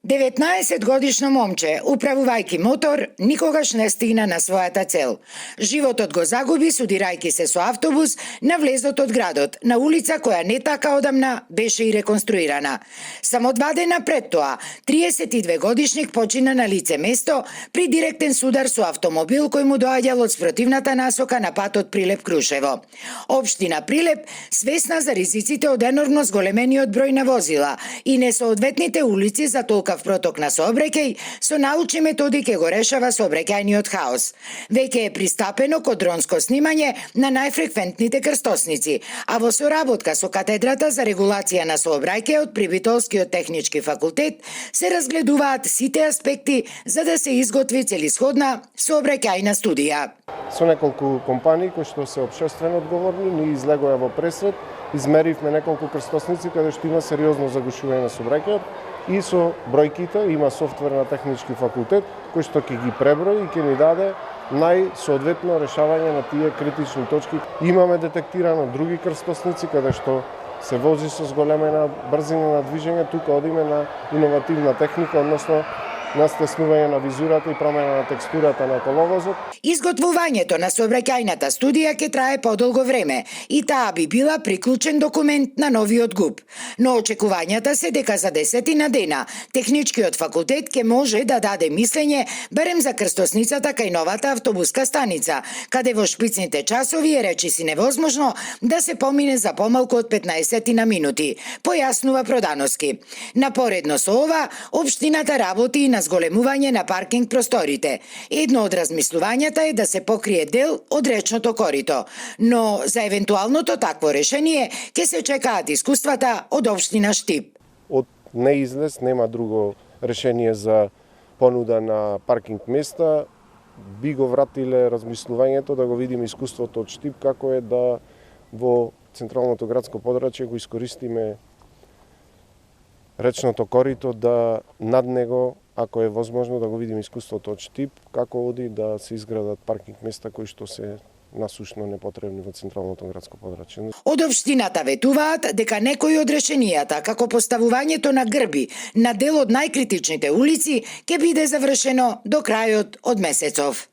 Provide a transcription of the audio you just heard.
19-годишно момче, управувајќи мотор, никогаш не стигна на својата цел. Животот го загуби судирајќи се со автобус на влезот од градот, на улица која не така одамна беше и реконструирана. Само 2 дена пред тоа, 32-годишник почина на лице место при директен судар со автомобил кој му доаѓал од спротивната насока на патот Прилеп-Крушево. Општина Прилеп, свесна за ризиците од енормно зголемениот број на возила и несоодветните улици за толкав проток на сообраќај, со научни методи ќе го решава сообраќајниот хаос. Веќе е пристапено код дронско снимање на најфреквентните крстосници, а во соработка со катедрата за регулација на сообраќајот при Битолскиот технички факултет се разгледуваат сите аспекти за да се изготви целисходна сообраќајна студија. Со неколку компании кои што се општествено одговорни, ние излегоа во пресред, измеривме неколку крстосници каде што има сериозно загушување на сообраќајот и со бројките има софтвер на технички факултет кој што ќе ги преброи и ќе ни даде најсоодветно решавање на тие критични точки. Имаме детектирано други крстосници каде што се вози со зголемена брзина на движење, тука одиме на иновативна техника, односно на стеснување на визурата и промена на текстурата на коловозот. Изготвувањето на сообраќајната студија ќе трае подолго време и таа би била приклучен документ на новиот ГУП. Но очекувањата се дека за 10 дена техничкиот факултет ќе може да даде мислење барем за крстосницата кај новата автобуска станица, каде во шпицните часови е речиси невозможно да се помине за помалку од 15 минути, појаснува Продановски. Напоредно со ова, општината работи и на зголемување на паркинг просторите. Едно од размислувањата е да се покрие дел од речното корито, но за евентуалното такво решение ќе се чекаат искуствата од општина Штип. Од неизлез нема друго решение за понуда на паркинг места. Би го вратиле размислувањето да го видиме искуството од Штип како е да во централното градско подрачје го искористиме речното корито, да над него, ако е возможно, да го видиме искуството од Штип, како оди да се изградат паркинг места кои што се насушно непотребни во централното градско подрачје. Од општината ветуваат дека некои од решенијата, како поставувањето на грби на дел од најкритичните улици, ќе биде завршено до крајот од месецов.